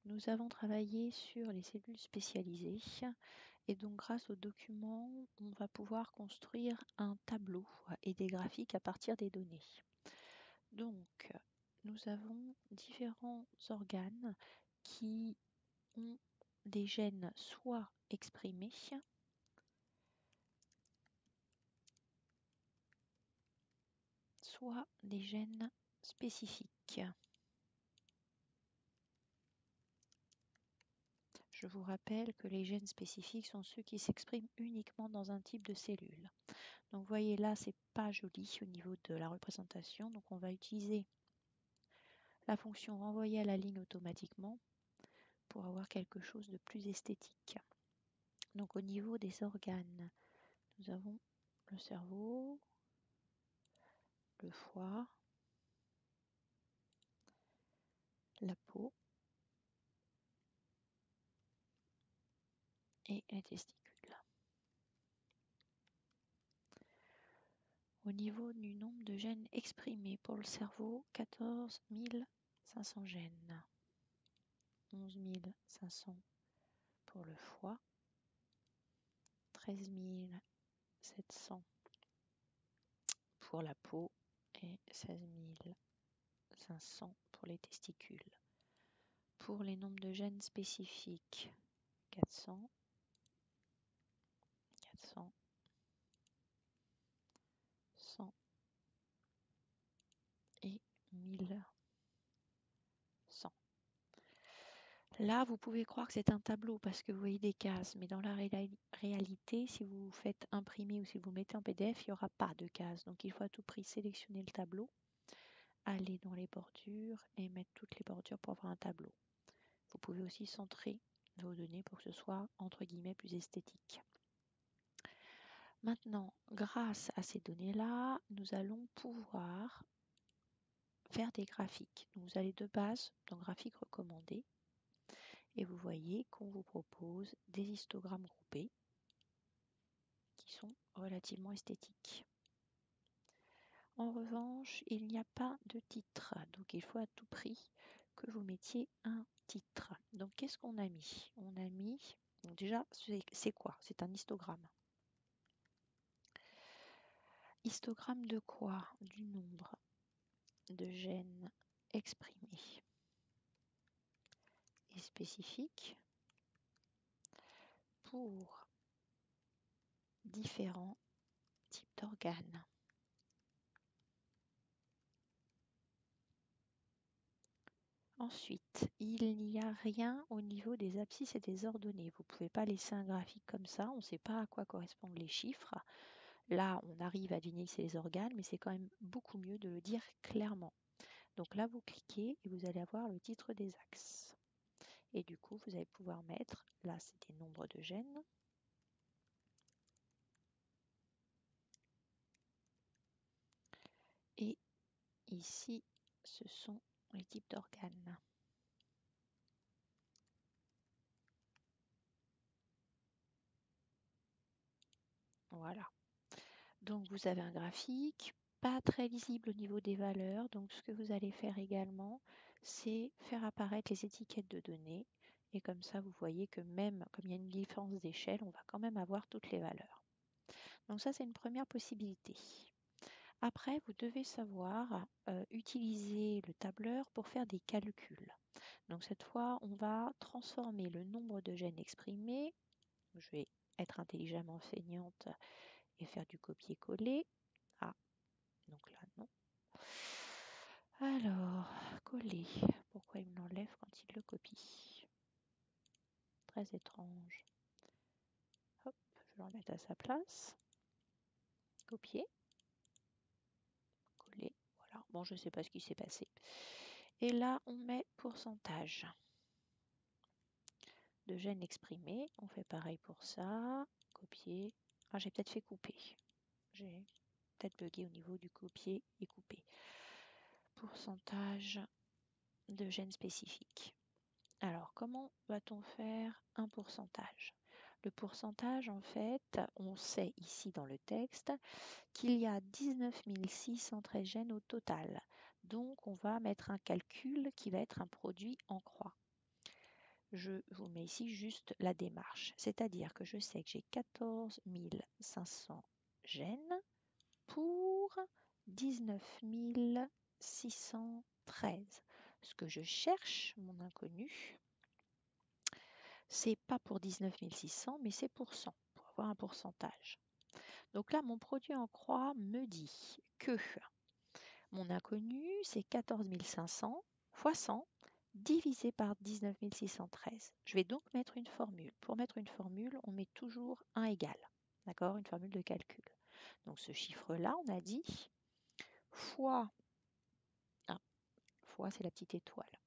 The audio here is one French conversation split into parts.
nous avons travaillé sur les cellules spécialisées et donc grâce au document, on va pouvoir construire un tableau et des graphiques à partir des données. Donc, nous avons différents organes qui ont des gènes soit exprimés, soit des gènes spécifiques. Je vous rappelle que les gènes spécifiques sont ceux qui s'expriment uniquement dans un type de cellule. Donc vous voyez là, c'est pas joli au niveau de la représentation. Donc on va utiliser la fonction renvoyer à la ligne automatiquement pour avoir quelque chose de plus esthétique. Donc au niveau des organes, nous avons le cerveau, le foie, la peau et les testicules. Au niveau du nombre de gènes exprimés pour le cerveau, 14 500 gènes, 11 500 pour le foie, 13 700 pour la peau et 16 500 pour les testicules. Pour les nombres de gènes spécifiques, 400, 400, 100 et 1100. Là, vous pouvez croire que c'est un tableau parce que vous voyez des cases, mais dans la réalité, si vous faites imprimer ou si vous mettez en PDF, il n'y aura pas de cases. Donc, il faut à tout prix sélectionner le tableau, aller dans les bordures et mettre toutes les bordures pour avoir un tableau. Vous pouvez aussi centrer vos données pour que ce soit, entre guillemets, plus esthétique. Maintenant, grâce à ces données-là, nous allons pouvoir faire des graphiques. Donc, vous allez de base dans graphique recommandé et vous voyez qu'on vous propose des histogrammes groupés qui sont relativement esthétiques. En revanche, il n'y a pas de titre, donc il faut à tout prix que vous mettiez un titre. Donc qu'est-ce qu'on a mis? On a mis, donc déjà, c'est quoi? C'est un histogramme. Histogramme de quoi? Du nombre de gènes exprimés et spécifiques pour différents types d'organes. Ensuite, il n'y a rien au niveau des abscisses et des ordonnées. Vous ne pouvez pas laisser un graphique comme ça, on ne sait pas à quoi correspondent les chiffres. Là, on arrive à deviner que c'est les organes, mais c'est quand même beaucoup mieux de le dire clairement. Donc là, vous cliquez et vous allez avoir le titre des axes. Et du coup, vous allez pouvoir mettre, là, c'est des nombres de gènes. Et ici, ce sont les types d'organes. Voilà. Donc, vous avez un graphique, pas très lisible au niveau des valeurs. Donc, ce que vous allez faire également, c'est faire apparaître les étiquettes de données. Et comme ça, vous voyez que même comme il y a une différence d'échelle, on va quand même avoir toutes les valeurs. Donc ça, c'est une première possibilité. Après, vous devez savoir utiliser le tableur pour faire des calculs. Donc cette fois, on va transformer le nombre de gènes exprimés. Je vais être intelligemment feignante et faire du copier-coller. Ah, donc là, non. Alors, coller. Pourquoi il me l'enlève quand il le copie? Très étrange. Hop, je vais le remettre à sa place. Copier. Coller. Voilà. Bon, je ne sais pas ce qui s'est passé. Et là, on met pourcentage de gènes exprimés. On fait pareil pour ça. Copier. Ah, j'ai peut-être fait couper. J'ai peut-être bugué au niveau du copier et couper. Pourcentage de gènes spécifiques. Alors, comment va-t-on faire un pourcentage? Le pourcentage, en fait, on sait ici dans le texte qu'il y a 19 613 gènes au total. Donc, on va mettre un calcul qui va être un produit en croix. je vous mets ici juste la démarche. C'est-à-dire que je sais que j'ai 14 500 gènes pour 19 613. Ce que je cherche, mon inconnu, c'est pas pour 19 600, mais c'est pour 100, pour avoir un pourcentage. Donc là, mon produit en croix me dit que mon inconnu, c'est 14 500 fois 100 divisé par 19 613. Je vais donc mettre une formule. Pour mettre une formule, on met toujours 1 égal. D'accord? Une formule de calcul. Donc ce chiffre-là, on a dit fois, fois c'est la petite étoile.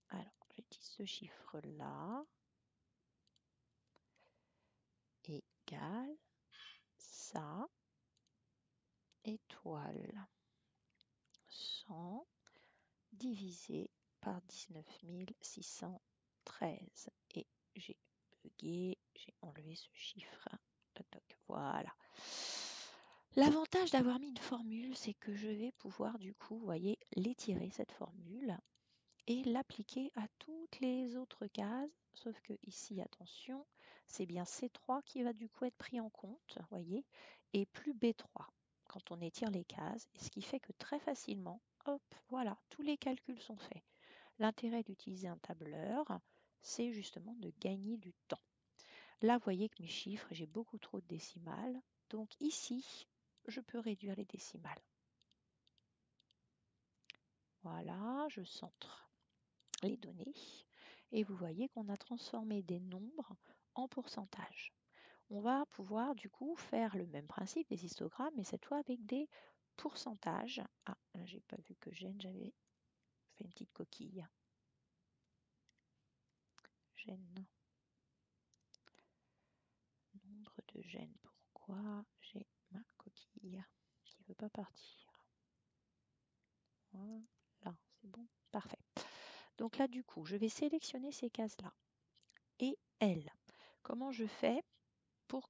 Alors, j'ai dit ce chiffre-là égale ça, étoile 100 divisé par 19 613. Et j'ai bugué, j'ai enlevé ce chiffre. Toc, toc, voilà. L'avantage d'avoir mis une formule, c'est que je vais pouvoir du coup, vous voyez, l'étirer cette formule et l'appliquer à toutes les autres cases, sauf que ici, attention, c'est bien C3 qui va du coup être pris en compte, voyez, et plus B3 quand on étire les cases, ce qui fait que très facilement, hop, voilà, tous les calculs sont faits. L'intérêt d'utiliser un tableur, c'est justement de gagner du temps. Là, vous voyez que mes chiffres, j'ai beaucoup trop de décimales, donc ici, je peux réduire les décimales. Voilà, je centre les données et vous voyez qu'on a transformé des nombres en pourcentage. On va pouvoir du coup faire le même principe des histogrammes, mais cette fois avec des pourcentages. Ah, là j'ai pas vu que gène, j'avais fait une petite coquille. Gène. Nombre de gènes. Pourquoi j'ai ma coquille qui ne veut pas partir? Voilà, c'est bon, parfait. Donc là du coup, je vais sélectionner ces cases-là. Et L. Comment je fais pour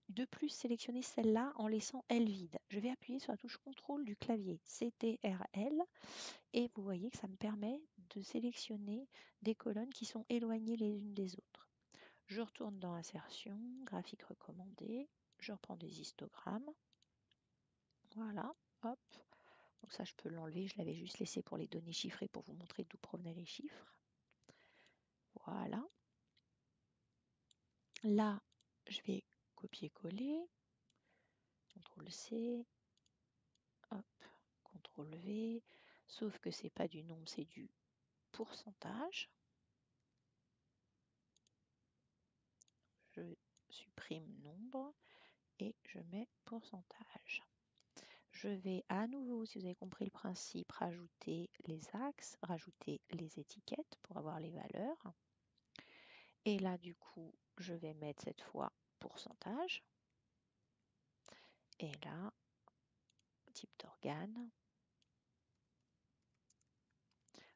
de plus sélectionner celle-là en laissant L vide? Je vais appuyer sur la touche contrôle du clavier CTRL et vous voyez que ça me permet de sélectionner des colonnes qui sont éloignées les unes des autres. Je retourne dans Insertion, graphique recommandé, je reprends des histogrammes. Voilà, hop. Donc ça, je peux l'enlever, je l'avais juste laissé pour les données chiffrées pour vous montrer d'où provenaient les chiffres. Voilà. Là, je vais copier-coller, CTRL-C, hop, CTRL-V, sauf que c'est pas du nombre, c'est du pourcentage. Je supprime nombre et je mets pourcentage. Je vais à nouveau, si vous avez compris le principe, rajouter les axes, rajouter les étiquettes pour avoir les valeurs. Et là, du coup, je vais mettre cette fois pourcentage. Et là, type d'organe.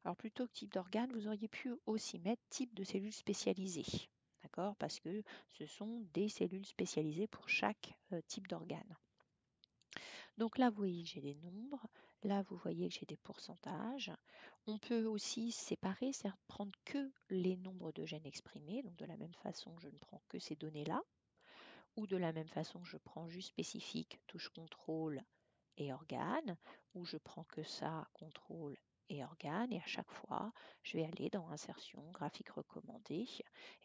Alors plutôt que type d'organe, vous auriez pu aussi mettre type de cellules spécialisées. D'accord? Parce que ce sont des cellules spécialisées pour chaque type d'organe. Donc là, vous voyez que j'ai des nombres. Là, vous voyez que j'ai des pourcentages. On peut aussi séparer, c'est-à-dire prendre que les nombres de gènes exprimés. Donc de la même façon, je ne prends que ces données-là. Ou de la même façon, je prends juste spécifique, touche contrôle et organe. Ou je prends que ça, contrôle et organe. Et à chaque fois, je vais aller dans Insertion, graphique recommandé.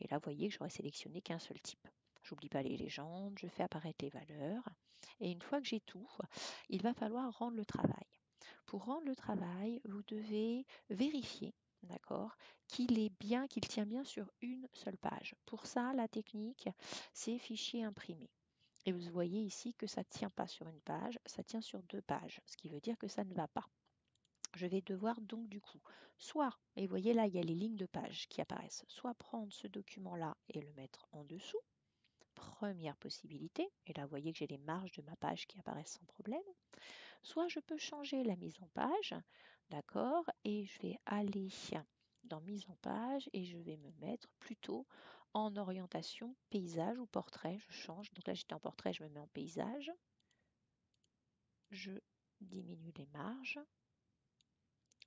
Et là, vous voyez que j'aurais sélectionné qu'un seul type. J'oublie pas les légendes, je fais apparaître les valeurs. Et une fois que j'ai tout, il va falloir rendre le travail. Pour rendre le travail, vous devez vérifier, d'accord, qu'il est bien, qu'il tient bien sur une seule page. Pour ça, la technique, c'est fichier imprimé. Et vous voyez ici que ça ne tient pas sur une page, ça tient sur 2 pages, ce qui veut dire que ça ne va pas. Je vais devoir donc du coup, soit, et vous voyez là, il y a les lignes de page qui apparaissent, soit prendre ce document-là et le mettre en dessous, première possibilité, et là vous voyez que j'ai les marges de ma page qui apparaissent sans problème, soit je peux changer la mise en page, d'accord, et je vais aller dans mise en page et je vais me mettre plutôt en orientation paysage ou portrait, je change, donc là j'étais en portrait, je me mets en paysage, je diminue les marges.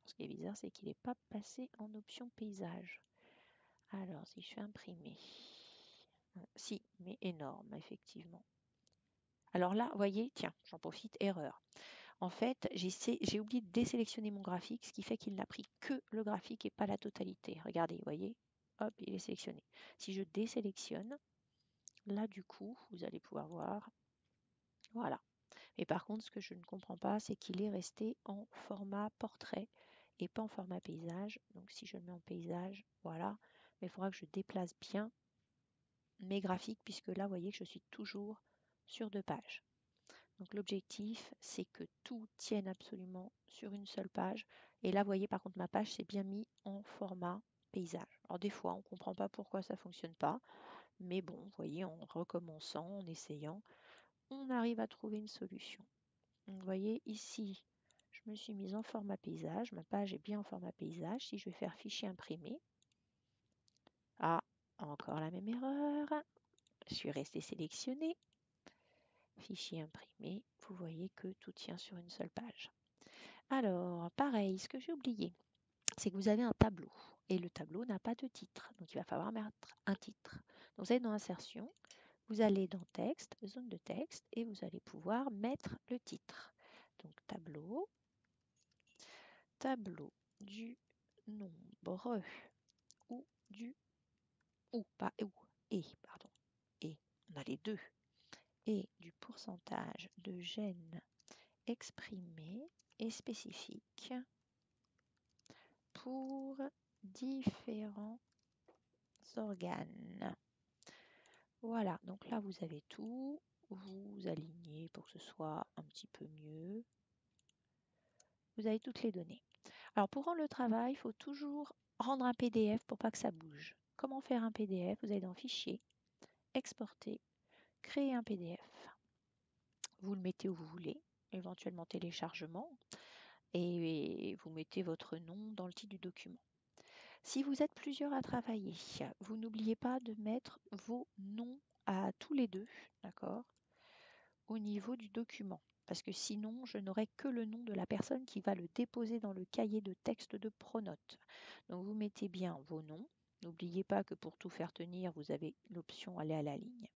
Ce qui est bizarre, c'est qu'il n'est pas passé en option paysage. Alors, si je fais imprimer, si, mais énorme, effectivement. Alors là, vous voyez, tiens, j'en profite, erreur. En fait, j'ai oublié de désélectionner mon graphique, ce qui fait qu'il n'a pris que le graphique et pas la totalité. Regardez, vous voyez, hop, il est sélectionné. Si je désélectionne, là, du coup, vous allez pouvoir voir, voilà. Mais par contre, ce que je ne comprends pas, c'est qu'il est resté en format portrait et pas en format paysage. Donc, si je le mets en paysage, voilà. Mais il faudra que je déplace bien mes graphiques, puisque là, vous voyez que je suis toujours sur 2 pages. Donc l'objectif, c'est que tout tienne absolument sur une seule page. Et là, vous voyez, par contre, ma page, c'est bien mis en format paysage. Alors des fois, on ne comprend pas pourquoi ça ne fonctionne pas. Mais bon, vous voyez, en recommençant, en essayant, on arrive à trouver une solution. Donc, vous voyez, ici, je me suis mise en format paysage. Ma page est bien en format paysage. Si je vais faire fichier imprimé, ah, encore la même erreur. Je suis restée sélectionnée. Fichier imprimé, vous voyez que tout tient sur une seule page. Alors, pareil, ce que j'ai oublié, c'est que vous avez un tableau et le tableau n'a pas de titre. Donc, il va falloir mettre un titre. Donc, vous allez dans Insertion, vous allez dans Texte, zone de texte et vous allez pouvoir mettre le titre. Donc, tableau du nombre ou du ou, pas ou, et, pardon, et, on a les deux, et du pourcentage de gènes exprimés et spécifiques pour différents organes. Voilà, donc là vous avez tout, vous alignez pour que ce soit un petit peu mieux. Vous avez toutes les données. Alors pour rendre le travail, il faut toujours rendre un PDF pour pas que ça bouge. Comment faire un PDF? Vous allez dans Fichier, Exporter, Créer un PDF. Vous le mettez où vous voulez, éventuellement téléchargement, et vous mettez votre nom dans le titre du document. Si vous êtes plusieurs à travailler, vous n'oubliez pas de mettre vos noms à tous les deux, d'accord, au niveau du document. Parce que sinon, je n'aurai que le nom de la personne qui va le déposer dans le cahier de texte de Pronote. Donc, vous mettez bien vos noms. N'oubliez pas que pour tout faire tenir, vous avez l'option aller à la ligne.